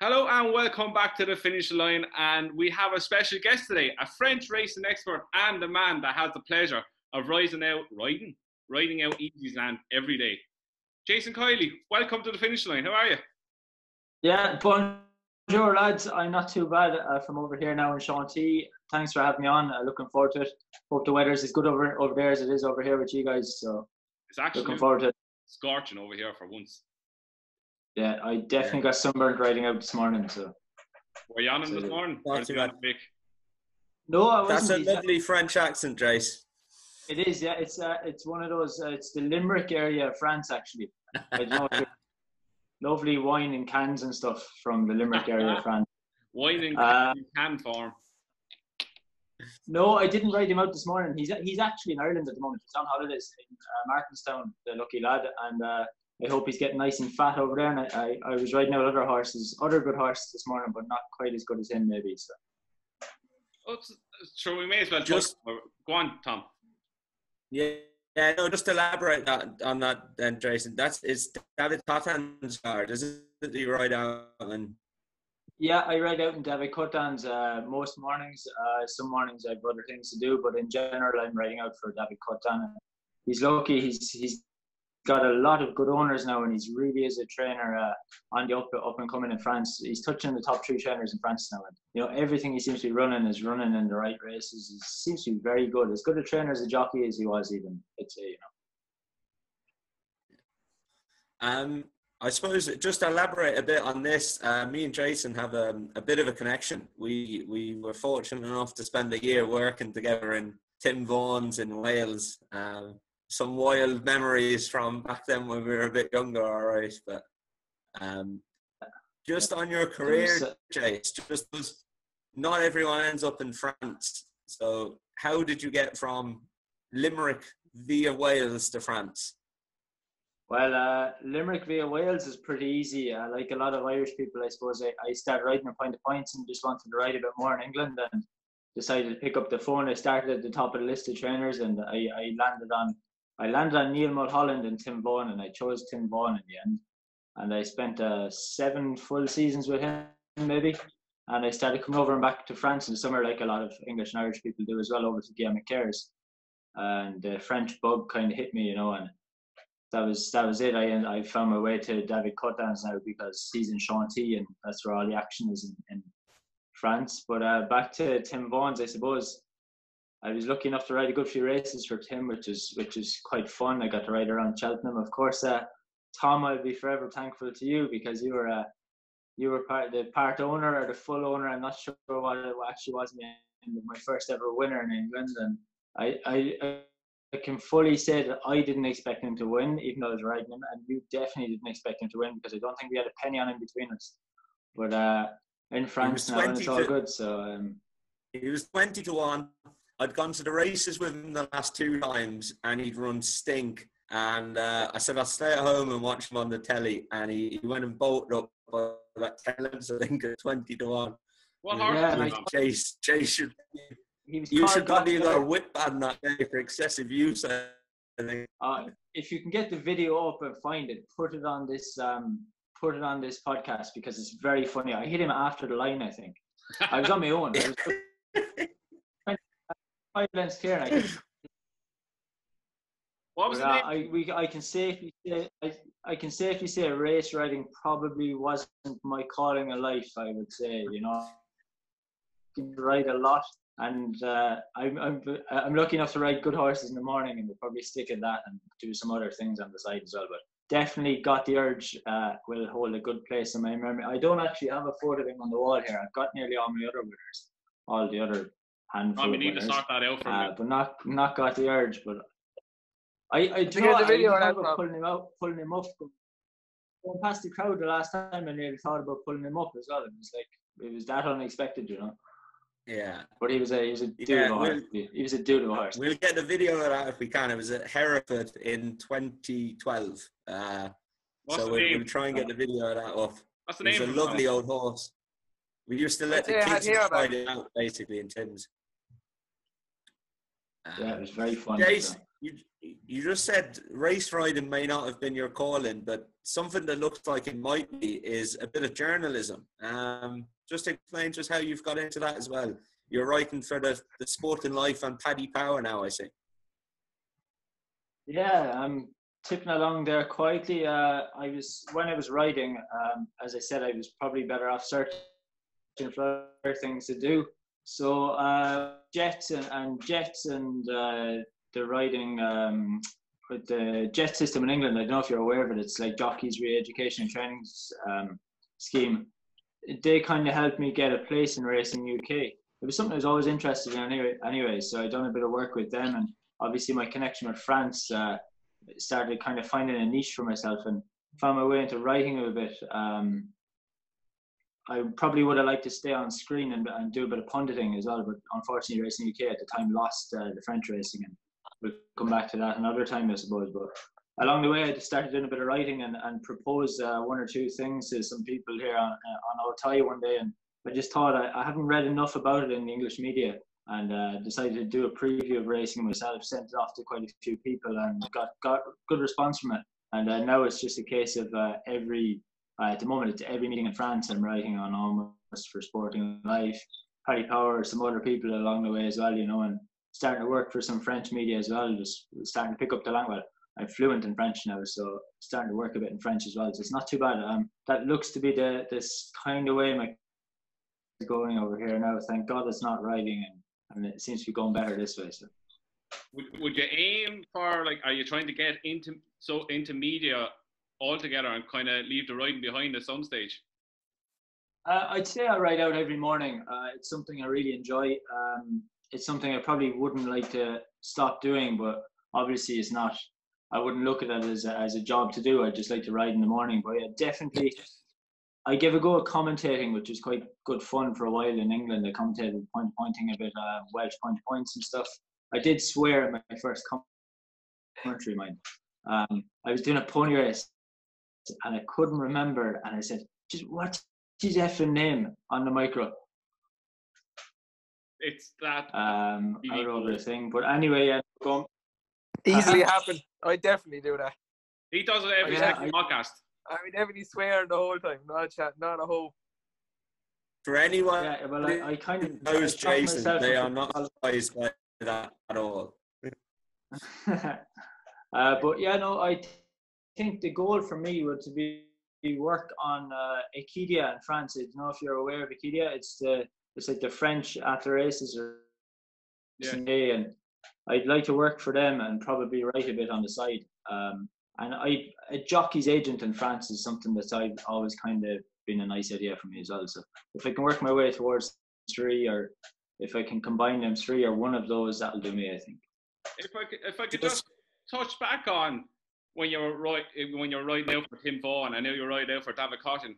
Hello and welcome back to the finish line, and we have a special guest today, a French racing expert and a man that has the pleasure of riding out Easysland every day. Jason Kiely, welcome to the finish line. How are you? Yeah, bonjour lads. I'm not too bad from over here now in Chantilly. Thanks for having me on. Looking forward to it. Hope the weather's as good over there as it is over here with you guys. So it's actually looking forward to it. Scorching over here for once. Yeah, I definitely got sunburned riding out this morning. So were you on him this morning? Not too bad. No, I wasn't. That's a lovely French accent, Jace. It is, yeah. It's one of those. It's the Limerick area of France, actually. I don't know. Lovely wine in cans and stuff from the Limerick area of France. Wine in can form. No, I didn't ride him out this morning. He's actually in Ireland at the moment. He's on holidays in Martinstown, the lucky lad, and I hope he's getting nice and fat over there. And I was riding out other good horses this morning, but not quite as good as him, maybe. So. Oh, sure, we may as well just go on, Tom. Yeah, no, just elaborate on that then, Jason. It's David Cotton's card, isn't it? That you ride out and. Yeah, I ride out in David Cotton's most mornings. Some mornings I have other things to do, but in general, I'm riding out for David Cotton. He's lucky. He's got a lot of good owners now, and he's really is a trainer on the up and coming in France. He's touching the top 3 trainers in France now, and everything he seems to be running is running in the right races. He seems to be very good, as good a trainer as a jockey as he was, even, I'd say. I suppose just elaborate a bit on this. Me and Jason have a bit of a connection. We were fortunate enough to spend a year working together in Tim Vaughan's in Wales. Some wild memories from back then when we were a bit younger, all right. But just on your career, Jace, just not everyone ends up in France. So how did you get from Limerick via Wales to France? Well, Limerick via Wales is pretty easy. Like a lot of Irish people, I suppose, I started riding a Point of Points and just wanted to ride a bit more in England, and decided to pick up the phone. I started at the top of the list of trainers, and I landed on Neil Mulholland and Tim Vaughan, and I chose Tim Vaughan in the end. And I spent 7 full seasons with him, maybe. And I started coming over and back to France in the summer, like a lot of English and Irish people do as well, over to Guineas McCare's. And the French bug kind of hit me, and that was it. I found my way to David Cotton's now because he's in Chantilly, and that's where all the action is in France. But back to Tim Vaughan's, I suppose. I was lucky enough to ride a good few races for Tim, which is quite fun. I got to ride around Cheltenham. Of course, Tom, I'll be forever thankful to you because you were the part owner or the full owner. I'm not sure what it actually was. My first ever winner in England, and I can fully say that I didn't expect him to win, even though I was riding him, and you definitely didn't expect him to win because I don't think we had a penny on him between us. But in France now, and it's all good. So he was 20-1. I'd gone to the races with him the last 2 times, and he'd run stink. And I said I'll stay at home and watch him on the telly, and he went and bolted up by about 10 lengths, I think, at 20-1. What hard Chase should. You should probably go whip ban that day for excessive use. I think. If you can get the video up and find it, put it on this podcast because it's very funny. I hit him after the line, I think. I was on my own. I was 5 lengths clear. What was it? I can safely say a race riding probably wasn't my calling in life. I would say, I can ride a lot. And I'm lucky enough to ride good horses in the morning, and we'll probably stick at that and do some other things on the side as well. But definitely Got the Urge will hold a good place in my memory. I don't actually have a photo of him on the wall here. I've got nearly all my other winners, all the other handful of winners. We need to sort that out for me. But not Got the Urge. But I do the video about pulling him up, going past the crowd the last time. I nearly thought about pulling him up as well. It was that unexpected, Yeah, but he was a dude of a horse. He was a dude of a horse. We'll get the video of that if we can. It was at Hereford in 2012. So we'll try and get the video of that up. What's the name? It's a lovely old horse. We used to let the kids ride it out basically in Tim's. Yeah, it was very fun. Jace, you just said race riding may not have been your calling, but something that looks like it might be is a bit of journalism. Just explain just how you've got into that as well. You're writing for the Sporting Life and Paddy Power now, I see. Yeah, I'm tipping along there quietly. When I was writing, as I said, I was probably better off searching for other things to do. So jets and the riding with the jet system in England. I don't know if you're aware of it. It's like Jockey's Re-Education and Training Scheme. They kind of helped me get a place in Racing UK. It was something I was always interested in anyway. So I done a bit of work with them, and obviously my connection with France started kind of finding a niche for myself and found my way into writing a bit. I probably would have liked to stay on screen and do a bit of punditing as well, but unfortunately Racing UK at the time lost the French racing, and we'll come back to that another time, I suppose. But along the way I just started doing a bit of writing and proposed one or two things to some people here on Altai one day, and I just thought I haven't read enough about it in the English media, and decided to do a preview of racing myself, sent it off to quite a few people and got good response from it. And now it's just a case of at the moment, it's every meeting in France I'm writing on, almost for Sporting Life, Paddy Power, some other people along the way as well, and starting to work for some French media as well, just starting to pick up the language. I'm fluent in French now, so starting to work a bit in French as well, so it's not too bad. That looks to be this kind of way my going over here now. Thank God it's not writing, and it seems to be going better this way. So would you aim for, like, are you trying to get into media altogether and kind of leave the riding behind at some stage? I'd say I ride out every morning. It's something I really enjoy. It's something I probably wouldn't like to stop doing, but obviously it's not. I wouldn't look at it as a job to do. I'd just like to ride in the morning. But yeah, definitely, I gave a go at commentating, which was quite good fun for a while in England. I commentated pointing a bit, Welsh points and stuff. I did swear at my first commentary, mind. I was doing a pony race, and I couldn't remember, and I said, "Just what's his effing name on the micro?" It's that out over the thing. But anyway, yeah, go. Easily happen. I definitely do that. He does it every second podcast. I mean, definitely swear the whole time. Not a chat, not a hope. For anyone I kind of knows Jason, they are not surprised by that at all. But yeah, no, I think the goal for me would to be work on Equidia in France. I don't know if you're aware of Equidia. It's like the French after races and I'd like to work for them and probably write a bit on the side. And a jockey's agent in France is something that's I've always kind of been a nice idea for me as well. So if I can work my way towards three, or if I can combine them three or one of those, that'll do me, I think. If I could just touch back on when you're riding out for Tim Vaughan, I know you're riding out for David Cotton,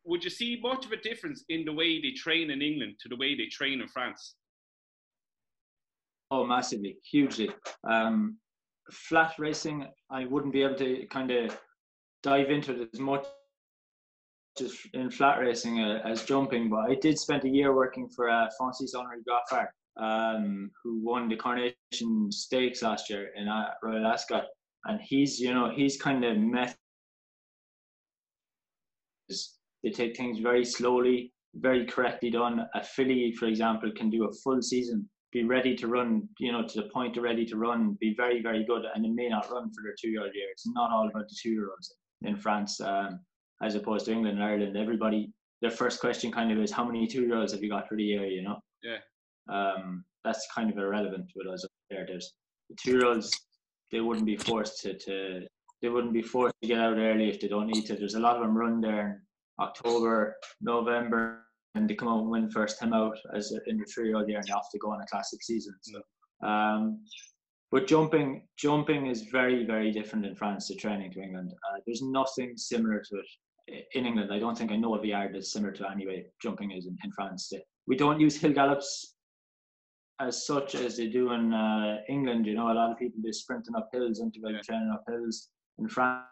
would you see much of a difference in the way they train in England to the way they train in France? Oh, massively, hugely. Flat racing, I wouldn't be able to kind of dive into it as much as in flat racing as jumping, but I did spend a year working for Francis Henri Gaffard, who won the Coronation Stakes last year in Royal Ascot, and he's kind of they take things very slowly, very correctly done. A filly, for example, can do a full season, be ready to run, to the point of ready to run, be very, very good, and it may not run for their 2-year-old year. It's not all about the 2-year-olds in France, as opposed to England and Ireland. Everybody, their first question kind of is, how many 2-year-olds have you got for the year, Yeah. That's kind of irrelevant with us up there. There's the 2-year-olds, they wouldn't be forced to get out early if they don't need to. There's a lot of them run there in October, November, and they come out and win first time out in the 3-year-old year, and they have to go on a classic season. So, but jumping is very, very different in France to training to England. There's nothing similar to it in England. I don't think I know of a yard that's similar to any way jumping is in France. We don't use hill gallops as such as they do in England. A lot of people do sprinting up hills, interval training up hills. In France,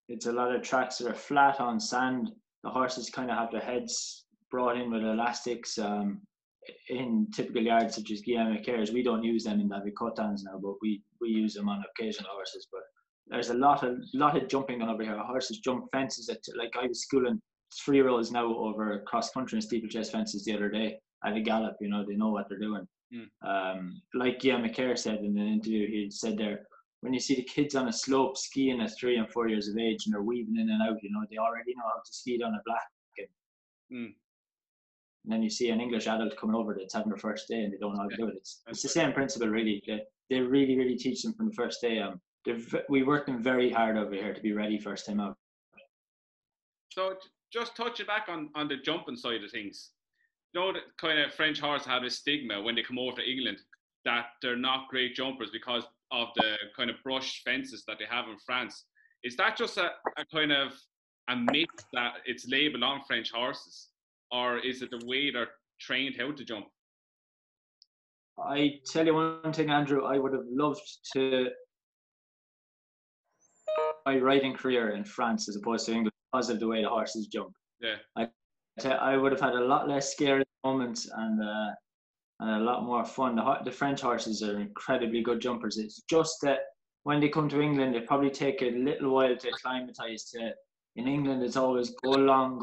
it's a lot of tracks that are flat on sand. The horses kind of have their heads brought in with elastics. in typical yards such as Guineas, we don't use them in David Cotans now, but we use them on occasional horses. But there's a lot of jumping on over here. Horses jump fences like I was schooling 3-year-olds now over cross country and steeplechase fences the other day at a gallop. You know, they know what they're doing. Like Guineas said in an interview, he said there, when you see the kids on a slope skiing at 3 and 4 years of age and they're weaving in and out, you know, they already know how to ski on a black. And then you see an English adult coming over that's having their first day and they don't know how to do it. It's the same principle, really. They really, really teach them from the first day. We work them very hard over here to be ready first time out. So just touching back on the jumping side of things, you know, the kind of French horses have a stigma when they come over to England that they're not great jumpers because of the kind of brush fences that they have in France. Is that just a kind of a myth that it's labelled on French horses, or is it the way they're trained how to jump? I tell you one thing, Andrew, I would have loved to my riding career in France as opposed to England because of the way the horses jump. Yeah. I would have had a lot less scary moments and a lot more fun. The French horses are incredibly good jumpers. It's just that when they come to England, they probably take a little while to acclimatise to. In England, it's always go long,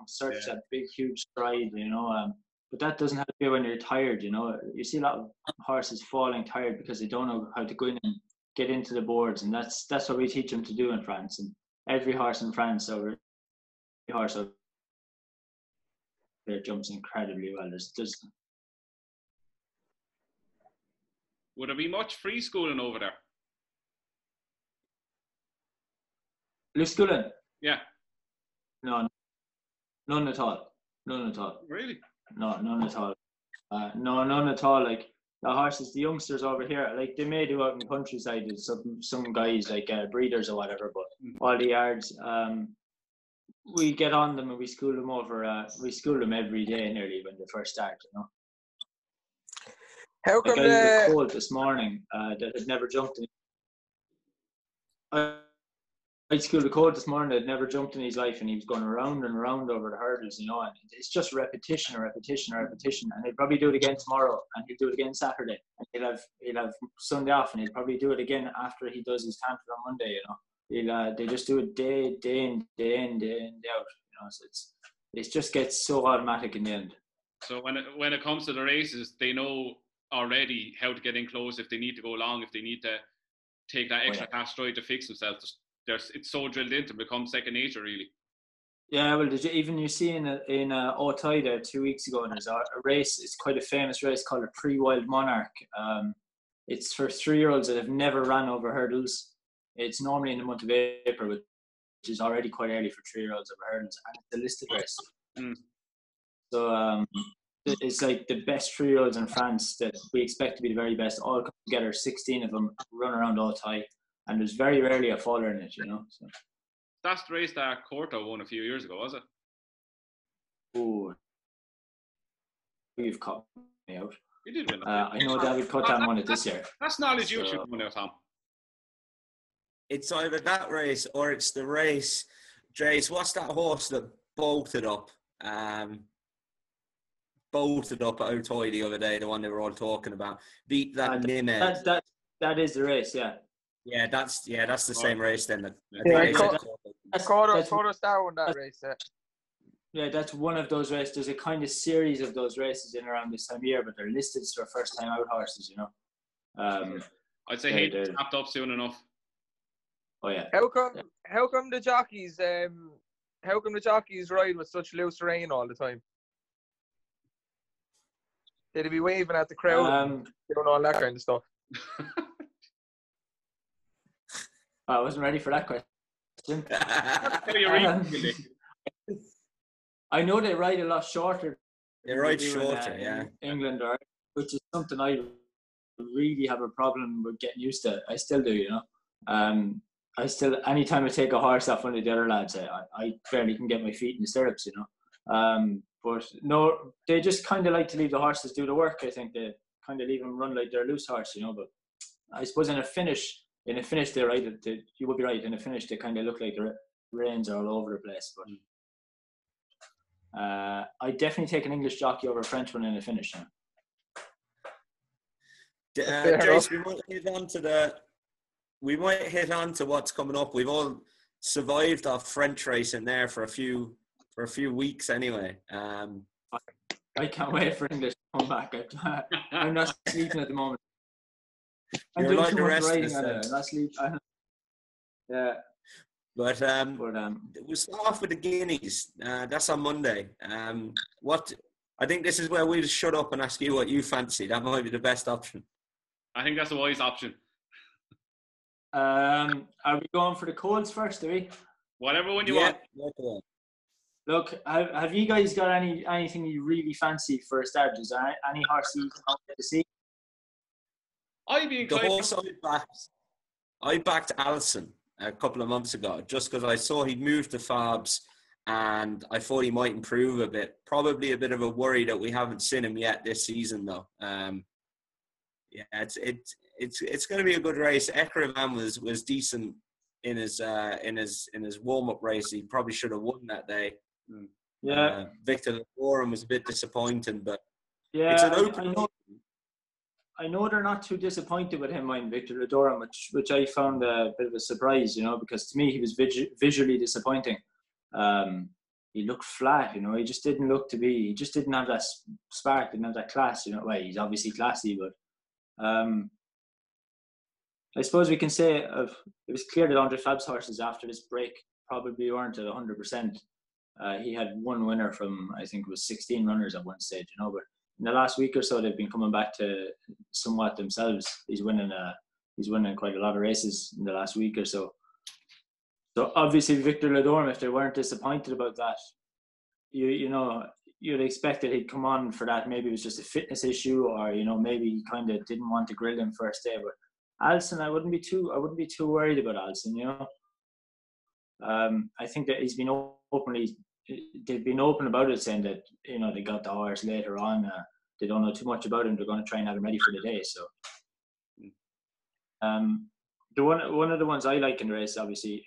search that big, huge stride, you know. But that doesn't have to be when you're tired, you know. You see a lot of horses falling tired because they don't know how to go in and get into the boards, and that's what we teach them to do in France. And every horse in France there jumps incredibly well. Would there be much free schooling over there? Blue schooling? Yeah. No, none at all. None at all. Really? No, none at all. No, none at all. Like the horses, the youngsters over here, like they may do out in the countryside. Some guys like breeders or whatever, but all the yards, we get on them and we school them over. We school them every day nearly when they first start. You know. How come like I was cold this morning that had never jumped in. I schooled a colt this morning that had never jumped in his life, and he was going around and around over the hurdles, you know, and it's just repetition, and he'll probably do it again tomorrow, and he'll do it again Saturday, and he'll have Sunday off, and he'll probably do it again after he does his canter on Monday, you know. They just do it day in, day out, you know, so it just gets so automatic in the end. So when it comes to the races, they know already how to get in close if they need to go long, if they need to take that extra half stride to fix themselves. It's so drilled in to become second nature, really. Yeah, well, you see in Otay there 2 weeks ago, there's a race. It's quite a famous race called a Pre-Wild Monarch. It's for 3-year-olds that have never ran over hurdles. It's normally in the month of April, which is already quite early for 3-year-olds over hurdles, and it's a listed race. So it's like the best 3-year-olds in France that we expect to be the very best all come together. 16 of them run around Otay. And there's very rarely a faller in it, you know. So. That's the race that Corto won a few years ago, was it? Oh, you've caught me out. You did win it. I know David Cotan won it this year. That's knowledge you should win out, Tom. It's either that race or it's the race. Jace, what's that horse that bolted up? Bolted up at Otay the other day, the one they were all talking about. Beat that Guineas. That is the race, yeah. Yeah, that's the same race then. Corto Star won that race. Yeah, that's one of those races. There's a kind of series of those races in around this time of year, but they're listed as for first time out horses, you know. I'd say he'd snapped up soon enough. Oh yeah. How come the jockeys ride with such loose rein all the time? They'd be waving at the crowd, doing all that kind of stuff. I wasn't ready for that question. I know they ride a lot shorter. They ride shorter, in England, which is something I really have a problem with getting used to. I still do, you know. Anytime I take a horse off one of the other lads, I barely can get my feet in the stirrups, you know. But no, they just kind of like to leave the horses do the work. I think they kind of leave them run like they're a loose horse, you know. But I suppose in a finish, they ride it. You would be right. In a finish, they kind of look like the reins are all over the place. But I'd definitely take an English jockey over a French one in the finish. Jace, we might hit on to what's coming up. We've all survived our French racing there for a few weeks anyway. I can't wait for English to come back. I'm not sleeping at the moment. I'm You're doing like too the much rest of riding us. on it. I'm not sleeping. Yeah. But we'll start off with the Guineas. That's on Monday. I think this is where we'll shut up and ask you what you fancy. That might be the best option. I think that's a wise option. Are we going for the colds first, are we? Whatever one you want. Look, have you guys got anything you really fancy for a start? Is there any horse you want to see? I'd be inclined. The horse I backed Alison a couple of months ago, just because I saw he'd moved to Fabs, and I thought he might improve a bit. Probably a bit of a worry that we haven't seen him yet this season, though. It's going to be a good race. Ekrivan was decent in his warm up race. He probably should have won that day. Yeah. Victor Ladorum was a bit disappointing, but yeah, it's an open. I know they're not too disappointed with him, Victor Ladorum, which I found a bit of a surprise, because to me he was visually disappointing. He looked flat, he just didn't look to be. He just didn't have that spark, didn't have that class. Well, he's obviously classy, but I suppose we can say it was clear that Andre Fab's horses after this break probably weren't at 100%. He had one winner from, I think it was 16 runners at one stage, but in the last week or so they've been coming back to somewhat themselves. He's winning quite a lot of races in the last week or so. So obviously Victor Ladorum, if they weren't disappointed about that, you'd expect that he'd come on for that. Maybe it was just a fitness issue, or maybe he kind of didn't want to grill him first day. But Alison, I wouldn't be too worried about Alison. I think that they've been open about it, saying that they got the horse later on. They don't know too much about him. They're going to try and have him ready for the day. So, the one of the ones I like in the race, obviously,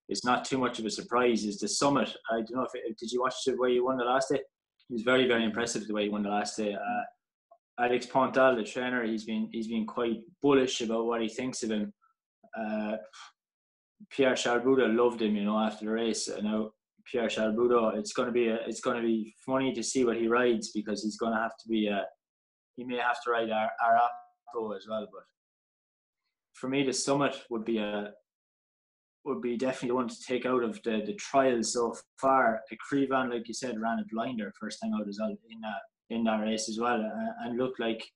it's not too much of a surprise, is the Summit. I don't know did you watch the way he won the last day? He was very, very impressive the way he won the last day. Alex Pontal, the trainer, he's been quite bullish about what he thinks of him. Pierre Charles-Bouda loved him, after the race. Now Pierre Charles-Bouda, it's going to be funny to see what he rides, because he's going to have to be he may have to ride Arapo as well. But for me, the Summit would be definitely the one to take out of the trials so far. Ekrivan, like you said, ran a blinder first time out as well in that race as well, and looked like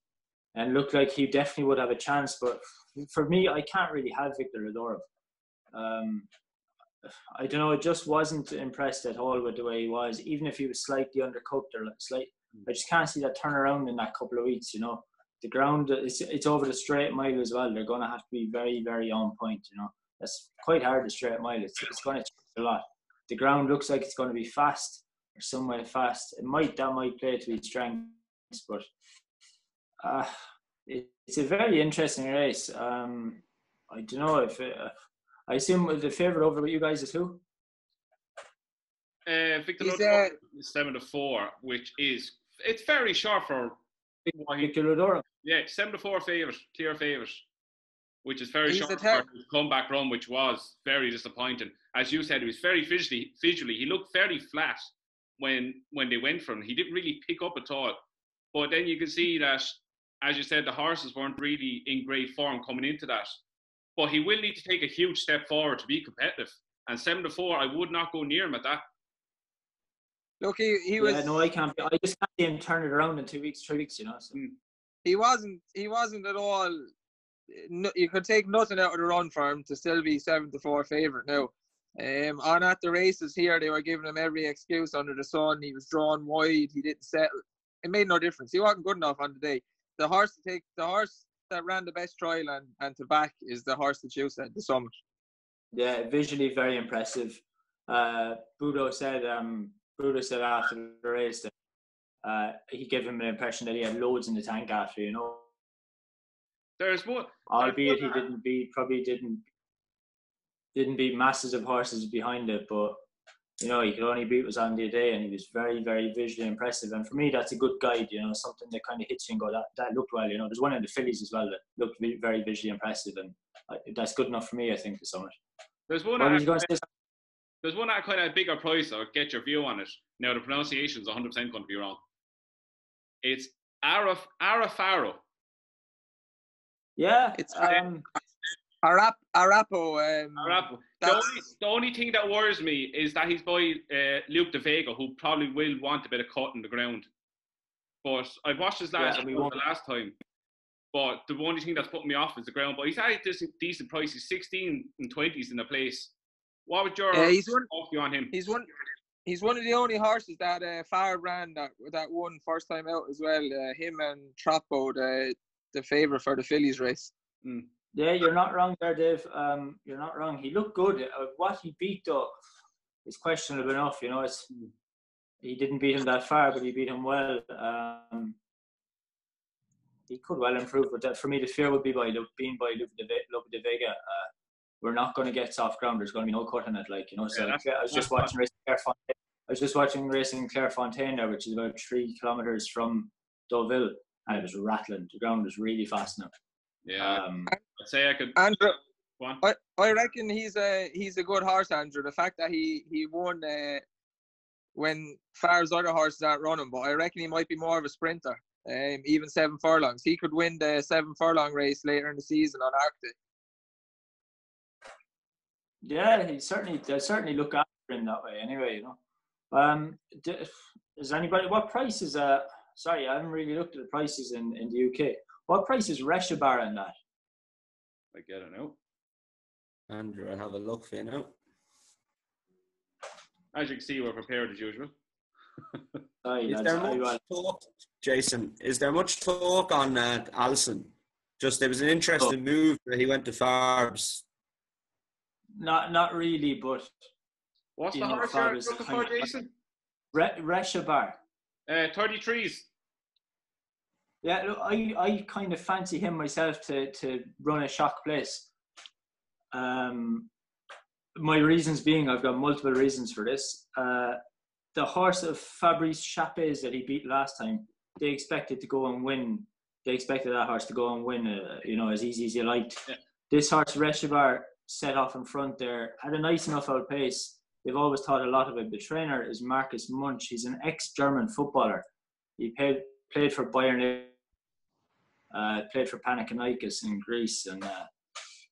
he definitely would have a chance. But for me, I can't really have Victor Ladorum. I don't know. I just wasn't impressed at all with the way he was, even if he was slightly undercooked or I just can't see that turnaround in that couple of weeks. The ground, it's over the straight mile as well. They're going to have to be very, very on point. That's quite hard, the straight mile. It's going to change a lot. The ground looks like it's going to be fast, or some way fast. That might play to his strengths, but it's a very interesting race. I don't know if I assume the favourite over with you guys is who? Victor Ladorum is 7-4, which it's very short for Victor Ladorum. Yeah, 7-4 favourite, clear favourite, which is very short for his comeback run, which was very disappointing. As you said, he was very visually. He looked very flat when they went for him. He didn't really pick up at all. But then you can see that, as you said, the horses weren't really in great form coming into that. But he will need to take a huge step forward to be competitive. And 7-4, I would not go near him at that. Look, he was. Yeah, no, I can't. I just can't see him turn it around in 2 weeks, 3 weeks. So. He wasn't at all. No, you could take nothing out of the run for him to still be 7-4 favourite now. On at the races here, they were giving him every excuse under the sun. He was drawn wide. He didn't settle. It made no difference. He wasn't good enough on the day. The horse that ran the best trial and to back is the horse that you said, the Summit. Yeah, visually very impressive. Budo said after the race that he gave him an impression that he had loads in the tank after, There's one. Albeit he didn't beat masses of horses behind it, but you know, he could only beat was on the day, and he was very, very visually impressive. And for me, that's a good guide, you know, something that kind of hits you and go, that looked well, you know. There's one in the Fillies as well that looked very visually impressive, and that's good enough for me, I think, this summer. There's one at kind of bigger price, or get your view on it. Now, the pronunciation is 100% going to be wrong. It's Arafaro. Yeah, it's Arapo. Arapo. The only thing that worries me is that he's by Luke De Vega, who probably will want a bit of cut in the ground. But I watched his last time. But the only thing that's putting me off is the ground. But he's at a decent price. He's 16 and 20s in the place. What would your thoughts on him? He's one of the only horses that Farr ran that won first time out as well. Him and Troppo, the favourite for the Fillies race. Mm. Yeah, you're not wrong there, Dave. You're not wrong. He looked good. What he beat, though, is questionable enough. You know, he didn't beat him that far, but he beat him well. He could well improve, but for me, the fear would be being by Luke De Vega. We're not going to get soft ground. There's going to be no cut in it, like, you know. So I was just watching racing Clairefontaine there, which is about 3 kilometres from Deauville, and it was rattling. The ground was really fast now. Yeah, I'd say I could. Andrew, I reckon he's a good horse, Andrew. The fact that he won when Farr's other horses aren't running, but I reckon he might be more of a sprinter. Even 7 furlongs, he could win the 7 furlong race later in the season on Arctic. Yeah, they certainly look after him that way. Anyway, you know. Is anybody? What price is Sorry, I haven't really looked at the prices in the UK. What price is Reshabar in that? I get it now. Andrew, I'll have a look for you now. As you can see, we're prepared as usual. Is there much talk, Jason? Is there much talk on Alison? Just, it was an interesting move that he went to Farbs. Not really, but what's the horse you're looking for, Jason? Reshabar. 33s. Yeah, look, I kind of fancy him myself to run a shock place. My reasons being, I've got multiple reasons for this. The horse of Fabrice Chappes that he beat last time, they expected to go and win. They expected that horse to go and win, you know, as easy as you liked. Yeah. This horse, Reshabar, set off in front there, had a nice enough outpace. They've always thought a lot of him. The trainer is Marcus Munch. He's an ex-German footballer. He played for Bayern, played for Panathinaikos in Greece, and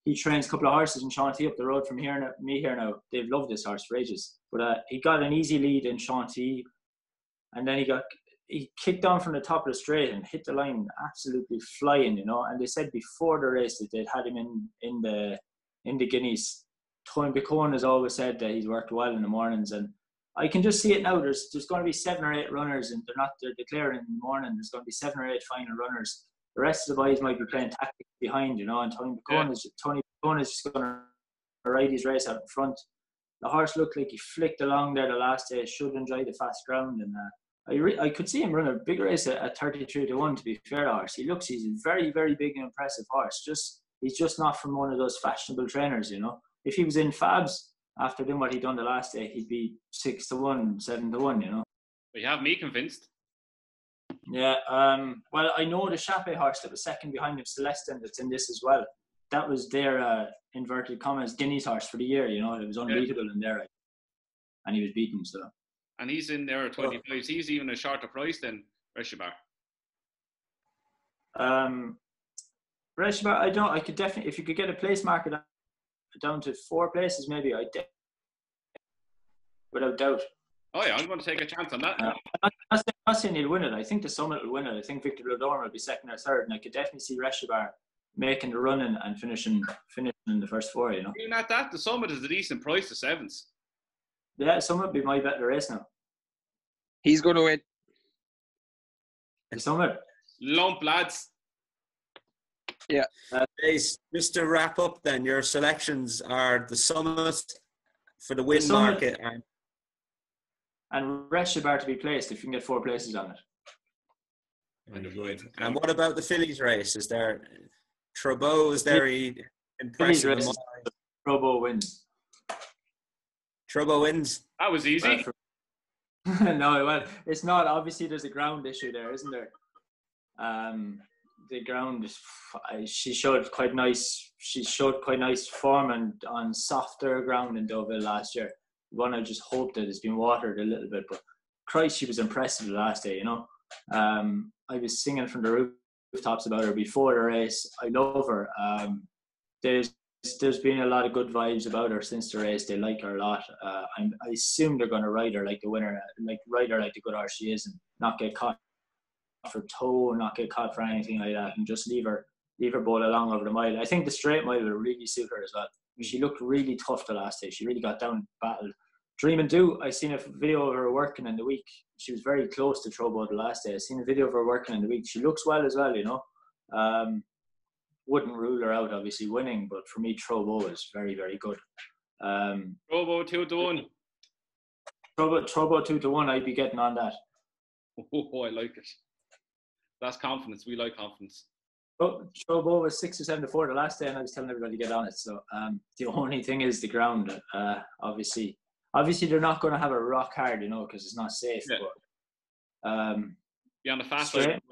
he trains a couple of horses in Chantilly up the road from here now. They've loved this horse for ages. But he got an easy lead in Chantilly, and then he kicked on from the top of the straight and hit the line absolutely flying, you know. And they said before the race that they'd had him in the Guineas. Toyn Bacone has always said that he's worked well in the mornings, and I can just see it now. There's going to be 7 or 8 runners, and they're declaring in the morning. There's going to be 7 or 8 final runners. The rest of the boys might be playing tactics behind, you know, and Tony Bacone is just going to ride his race out in front. The horse looked like he flicked along there the last day. Should enjoy the fast ground, and I could see him run a big race at 33-1. To be fair, horse, he's a very, very big and impressive horse. He's just not from one of those fashionable trainers, you know. If he was in Fabs after doing what he'd done the last day, he'd be 6-1, 7-1, you know. But you have me convinced. Yeah. Well, I know the Chappé horse that was second behind him, Celestin, that's in this as well. That was their inverted commas Guineas horse for the year. You know, it was unbeatable in there, and he was beaten. So. And he's in there at 25s. He's even a shorter price than Reshabar. Reshabar, I could definitely, if you could get a place market down to 4 places, maybe without doubt. Oh yeah, I'm going to take a chance on that. I'm not saying he'll win it. I think the Summit will win it. I think Victor Lodorma will be second or third, and I could definitely see Reshabar making the run and finishing in the first 4. You know. Even at that, the Summit is a decent price to 7s. Yeah, Summit will be my better race now. He's going to win. The Summit. Lump, lads. Yeah. Just to wrap up then, your selections are the Summit for the win market and Reshabar to be placed if you can get 4 places on it. Very good. And what about the Fillies race? Is there Trudeau is very impressive? Trudeau wins. Turbo wins. That was easy. No, well, it's not. Obviously, there's a ground issue there, isn't there? The ground is. She showed quite nice. She showed quite nice form on softer ground in Deauville last year. One I just hope that it's been watered a little bit, but Christ, she was impressive the last day. You know, I was singing from the rooftops about her before the race. I love her. There's been a lot of good vibes about her since the race. They like her a lot. I assume they're going to ride her like the winner, like ride her like the good horse she is, and not get caught for toe, not get caught for anything like that, and just leave her bowl along over the mile. I think the straight mile will really suit her as well. She looked really tough the last day. She really got down, battled. Dream and Do, I seen a video of her working in the week. She was very close to Trobo the last day. I seen a video of her working in the week. She looks well as well, you know. Wouldn't rule her out, obviously, winning, but for me, Trobo is very, very good. Trobo 2-1. Trobo 2-1, I'd be getting on that. Oh, I like it. That's confidence. We like confidence. Oh, Trobo was 6 or 7-4 the last day, and I was telling everybody to get on it. So the only thing is the ground. Obviously they're not going to have a rock hard, you know, because it's not safe. Yeah. But be on the fast side.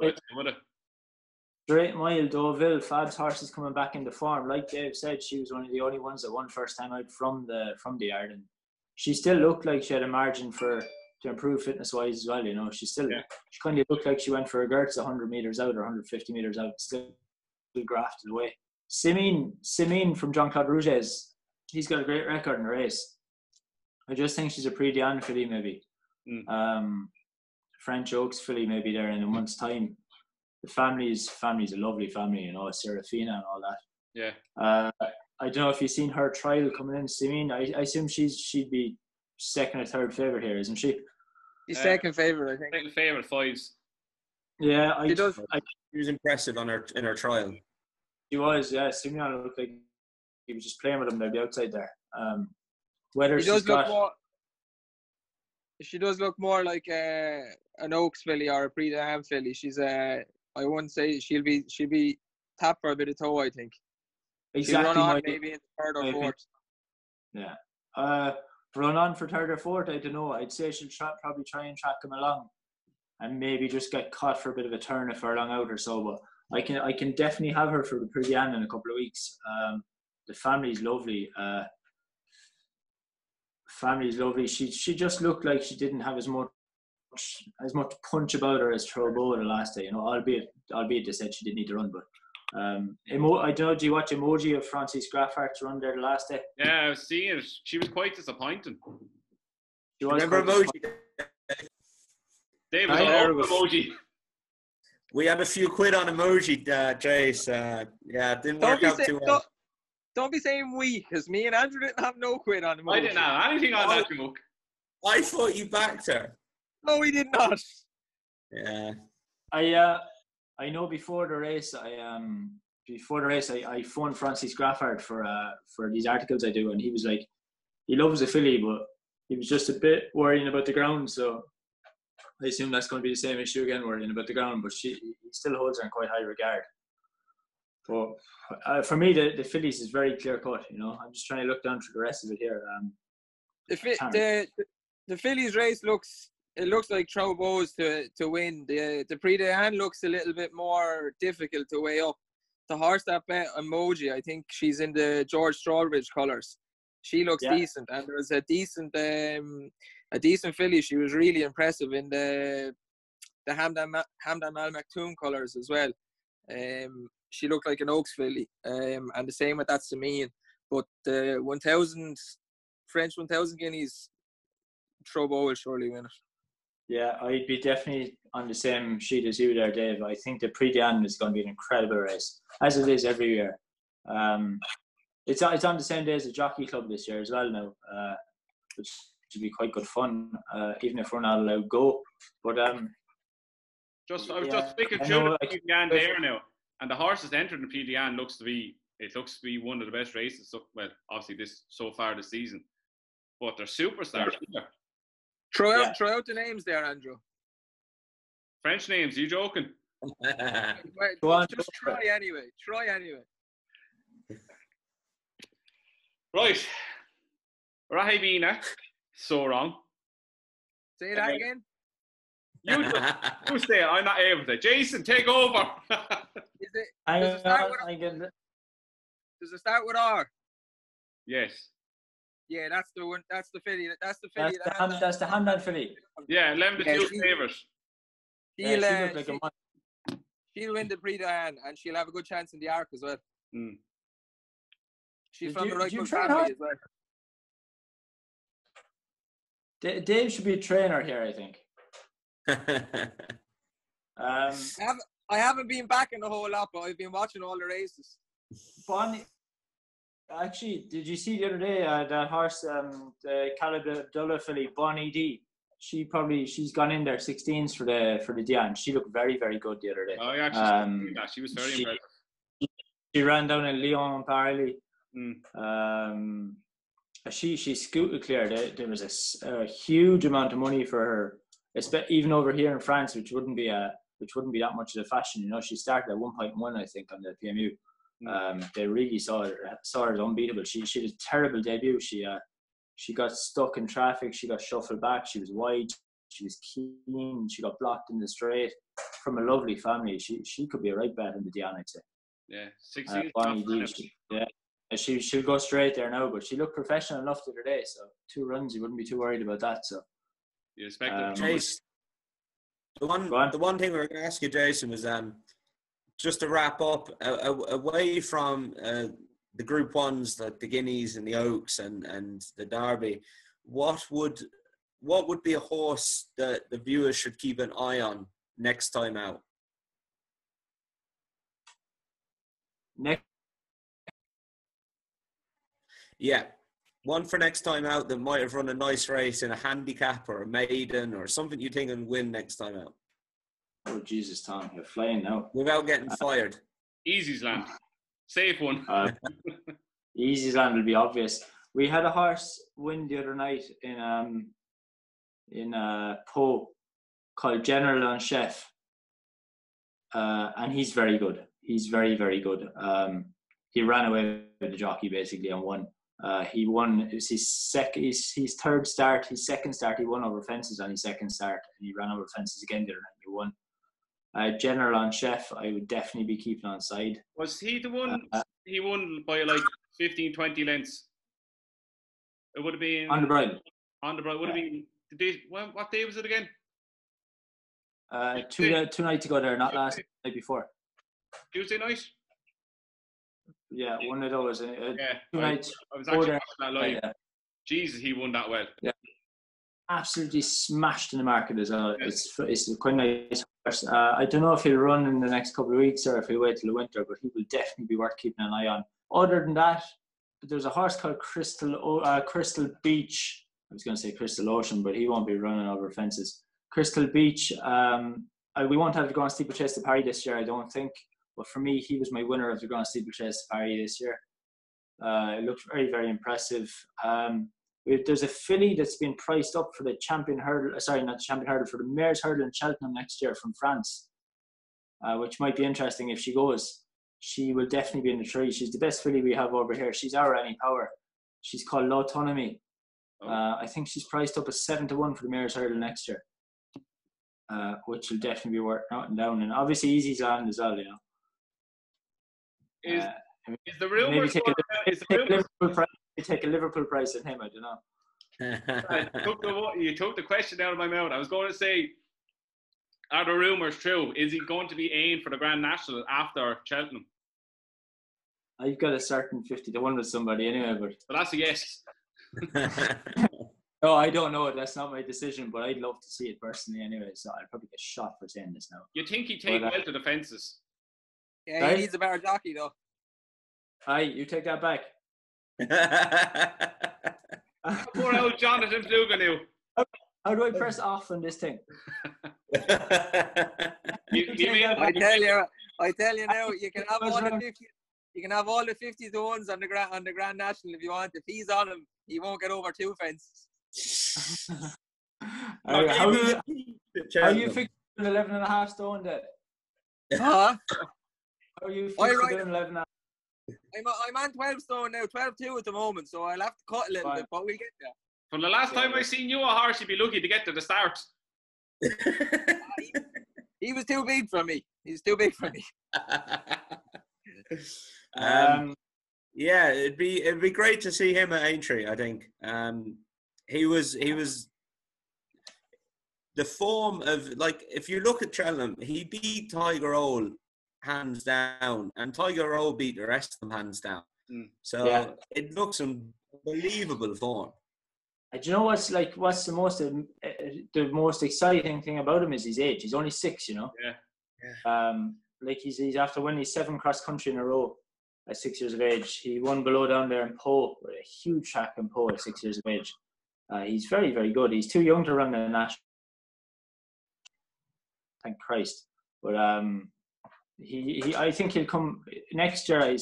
Straight mile, Deauville, Fab's horse is coming back into form. Like Dave said, she was one of the only ones that won first time out from the yard, and she still looked like she had a margin to improve fitness wise as well. You know, she kind of looked like she went for a Gertz 100 meters out or 150 meters out, still grafted away. Simine from Jean-Claude Rouget's, he's got a great record in the race. I just think she's a Prix d'Anne filly maybe. French Oaks filly maybe there in a month's time. The family's a lovely family, you know, Serafina and all that. Yeah. I don't know if you've seen her trial coming in, Simine. I assume she'd be second or third favourite here, isn't she? She's second favourite, I think. Second favourite, 5s. Yeah, She was impressive in her trial. She was, yeah. Simeon looked like he was just playing with him. They'd be outside there. Whether she does look more like an Oaks filly or a Prix d'Anne filly. She's I wouldn't say she'll be tapped for a bit of toe, I think. Exactly. She'll run on maybe in third or fourth. Yeah. Run on for third or fourth, I don't know. I'd say she'll probably try and track him along and maybe just get caught for a bit of a turn if they're long out or so. But I can definitely have her for the Prix d'Anne in a couple of weeks. The family's lovely. She just looked like she didn't have as much punch about her as Trobo the last day, you know, albeit they said she didn't need to run, but I don't know, do you watch Emoji of Francis Graffart's run there the last day? Yeah, I was seeing it. She was quite disappointing. Remember Emoji? Dave was all over Emoji. We had a few quid on Emoji, Jace. It didn't work out too well. Don't be saying we, because me and Andrew didn't have no quid on Emoji. I didn't have anything on that book. I thought you backed her. No, we did not. Yeah. I know before the race, I phoned Francis Graffard for these articles I do, and he was like, he loves a filly, but he was just a bit worrying about the ground. So I assume that's going to be the same issue again, worrying about the ground. But he still holds her in quite high regard. But for me, the fillies is very clear cut. You know, I'm just trying to look down through the rest of it here. The fillies race looks like Trobo's to win. The Prix d'Anne looks a little bit more difficult to weigh up. The horse that bet Emoji, I think she's in the George Strawbridge colours. She looks decent, and there's a decent filly. She was really impressive in the Hamdan Al Maktoum colours as well. She looked like an Oaks filly, and the same with that Samine. But the 1,000 French 1,000 guineas, Trobo will surely win it. Yeah, I'd be definitely on the same sheet as you there, Dave. I think the Prix d'Anne is going to be an incredible race, as it is every year. It's on the same day as the Jockey Club this year as well now, which should be quite good fun, even if we're not allowed to go. But I was just thinking through the Prix d'Anne there now, and the horses entering the Prix d'Anne looks to be one of the best races. Well, obviously so far this season, but they're superstars. Yeah. Throw out the names there, Andrew. French names, you joking? Just try anyway. Right. Rahibina, So wrong. Say that again. You say it. I'm not able to. Jason, take over. Is it? Does it start with R? Yes. Yeah, that's the one. That's the filly. That's the filly. That's the Hamdan filly. Yeah, 11 to 2 favourite. She'll win the Prix d'Anne, and she'll have a good chance in the Arc as well. Mm. She's from the right good family as well. Dave should be a trainer here, I think. I haven't been back in the whole lot, but I've been watching all the races. Bonnie, actually, did you see the other day that horse, the Calabdullah filly, Bonnie D? She's gone in there 16s for the Diane. She looked very, very good the other day. Oh yeah, she was very impressive. She ran down in Lyon Parley. Mm. She scooted clear. There was a huge amount of money for her, even over here in France, which wouldn't be that much of a fashion. You know, she started at 1.1, I think, on the PMU. They really saw her as unbeatable. She had a terrible debut. She got stuck in traffic. She got shuffled back. She was wide. She was keen. She got blocked in the straight. From a lovely family. She could be a right bet in the Diane, I'd say. Yeah, 16. She'll go straight there now, but she looked professional enough the other day. So 2 runs, you wouldn't be too worried about that. So you expect Jason, the one thing we were going to ask you, Jason, was just to wrap up away from the Group 1s, like the Guineas and the Oaks and the Derby. What would be a horse that the viewers should keep an eye on next time out? Yeah, one for next time out that might have run a nice race in a handicap or a maiden or something you think can win next time out. Oh Jesus, Tom, you're flying now. Without getting fired. Easysland, safe one. Easysland will be obvious. We had a horse win the other night in Po called General and Chef, and he's very good. He's very, very good. He ran away with the jockey basically and won. He won. It was his third start. His second start, he won over fences on his second start, and he ran over fences again the other night. He won. General and Chef, I would definitely be keeping on side. Was he the one? He won by like 15, 20 lengths. It would have been on the bridle. On the bridle would have been the day. What day was it again? Two nights ago there, not last night before. Tuesday night. Yeah, one of those. 2 nights. I was actually watching that live. Yeah. Jesus, he won that well. Yeah, absolutely smashed in the market as well. Yeah. It's quite nice. I don't know if he'll run in the next couple of weeks or if he'll wait till the winter, but he will definitely be worth keeping an eye on. Other than that, there's a horse called Crystal Beach. I was going to say Crystal Ocean, but he won't be running over fences. Crystal Beach. We won't have to go on Steeplechase to Paris this year, I don't think. But for me, he was my winner of the Grand Steeplechase to Paris this year. It looked very, very impressive. There's a filly that's been priced up for the Champion Hurdle. Sorry, not the Champion Hurdle, for the Mayor's Hurdle in Cheltenham next year from France, which might be interesting if she goes. She will definitely be in the tree. She's the best filly we have over here. She's our Any Power. She's called L'Autonomie. I think she's priced up as 7-1 for the Mayor's Hurdle next year, which will definitely be worth noting down. And obviously Easysland as well, you know. Is the rumours take a Liverpool price at him? I don't know. You took the question out of my mouth. I was going to say, are the rumours true? Is he going to be aimed for the Grand National after Cheltenham? I've got a certain 50-1 with somebody anyway, but that's a yes. No, I don't know. That's not my decision, but I'd love to see it personally anyway. So I'll probably get shot for saying this now. You think he'd take well to the fences? Yeah, he needs a better jockey though. Aye, you take that back. Poor old Jonathan Fluganeu. How do I press off on this thing? I tell you now, you can have all the 50. You can have all the 50-1s on the Grand National if you want. If he's on him, he won't get over 2 fences. How you fixing 11.5 stone then? Huh? How are you fixing 11.5? I'm on 12 stone now, 12.2 at the moment, so I'll have to cut a little bit, but we'll get there. From the last time I seen you a horse, you'd be lucky to get to the start. He was too big for me. He's too big for me. Yeah, it'd be great to see him at Aintree. I think he was the form of, like, if you look at Cheltenham, he beat Tiger Roll hands down, and Tiger Roll beat the rest of them hands down. So it looks unbelievable form. Do you know what's the most exciting thing about him is his age. He's only 6, you know. Like he's after winning 7 cross country in a row at 6 years of age. He won below down there in Po, a huge track in Po at 6 years of age. He's very, very good. He's too young to run the national. Thank Christ. But I think he'll come next year. I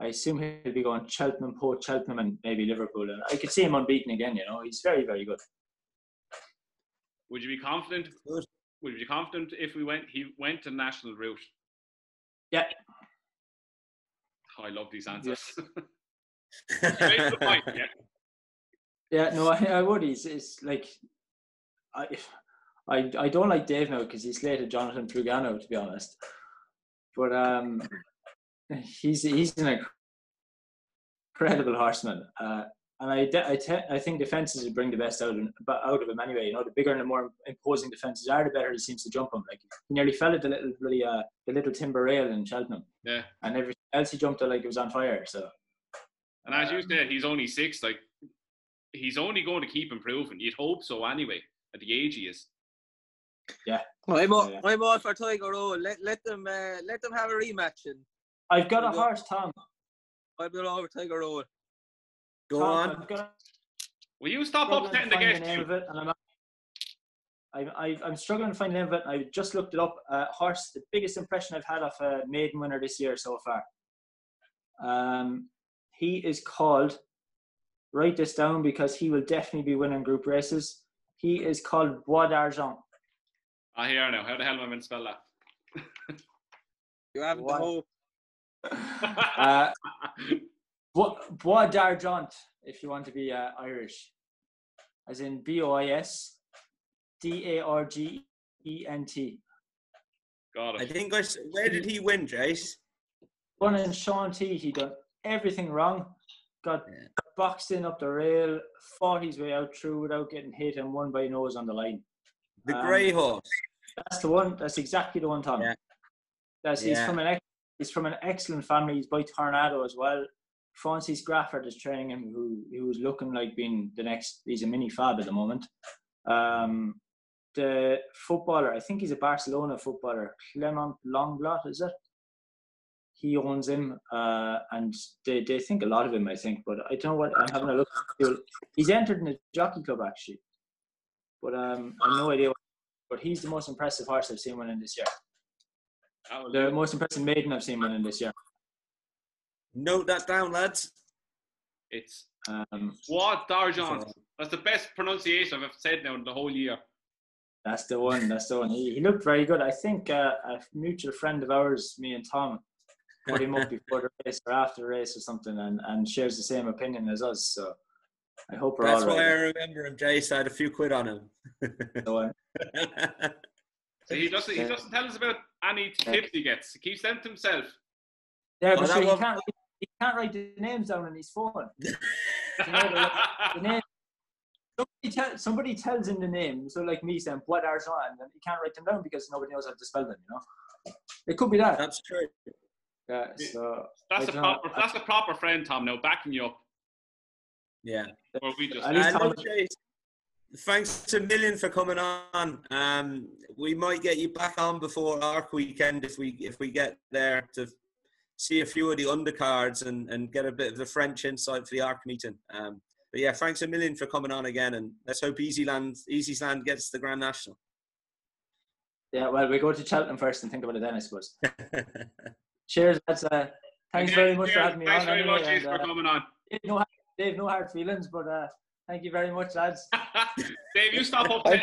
assume he'll be going Cheltenham, Po, Cheltenham, and maybe Liverpool. And I could see him unbeaten again. You know, he's very, very good. Would you be confident? Would you be confident if he went to national route? Yeah. Oh, I love these answers. Straight to the point, yeah. Yeah, no, I would. It's like I don't like Dave now because he slated Jonathan Trugano, to be honest. But he's an incredible horseman, and I think defences would bring the best out of him anyway. You know, the bigger and the more imposing defences are, the better he seems to jump them. Like he nearly fell at the little timber rail in Cheltenham. Yeah. And everything else he jumped at like it was on fire. So. And as you said, he's only 6. Like he's only going to keep improving. You'd hope so anyway. At the age he is. Yeah. I'm all for Tiger Roll. Let them have a rematch. And I've got a horse, Tom. I've got over Tiger Roll. Go on. Will you stop upsetting the guest? I'm struggling to find the name of it. I just looked it up. Horse, the biggest impression I've had of a maiden winner this year so far. He is called, write this down because he will definitely be winning group races. He is called Bois d'Argent. I hear now. How the hell am I meant to spell that? You haven't the hope. Bois d'Argent, if you want to be Irish, as in BOIS DARGENT. Got it. I think where did he win, Jace? Won in Shanty. He done everything wrong. Got boxed in up the rail, fought his way out through without getting hit, and won by nose on the line. The grey horse. That's the one. That's exactly the one, Tom. Yeah. He's from an excellent family. He's by Tornado as well. Francis Grafford is training him, who's looking like being the next. He's a mini fab at the moment. The footballer, I think he's a Barcelona footballer, Clement Longblot, is it? He owns him, and they think a lot of him, I think. But I don't know what. I'm having a look. He's entered in the jockey club actually, but I have no idea. But he's the most impressive horse I've seen winning this year. The most impressive maiden I've seen winning this year. Note that down, lads. It's Bois d'Argent. That's the best pronunciation I've ever said now in the whole year. That's the one. He looked very good. I think a mutual friend of ours, me and Tom, put him up before the race or after the race or something, and shares the same opinion as us. So I hope we're all right. That's why I remember him, Jace. I had a few quid on him. So, he doesn't tell us about any tips he gets. He keeps them to himself. Yeah, but he can't write the names down on his phone. The name. Somebody tells him the name. So like me saying Bois d'Argent, and then he can't write them down because nobody knows how to spell them. You know, it could be that. That's true. Yeah. So that's a proper friend, Tom. Now backing you up. Yeah. Or we just. Thanks a million for coming on. We might get you back on before Arc weekend if we get there to see a few of the undercards and get a bit of the French insight for the Arc meeting. But yeah, thanks a million for coming on again, and let's hope Easysland gets the Grand National. Yeah, well, we go to Cheltenham first and think about it then, I suppose. Cheers, lads. Thanks very much for having me on. Thanks very much for coming on. Dave, no hard feelings, but thank you very much, lads. Dave, you stop up. I'm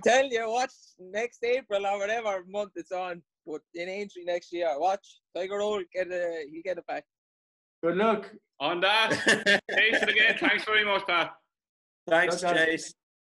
telling you, watch next April or whatever month it's on, but in Aintree next year, watch Tiger Roll he'll get it back. Good luck. On that, Jason again, thanks very much, Pat. Thanks, Good luck. Chase.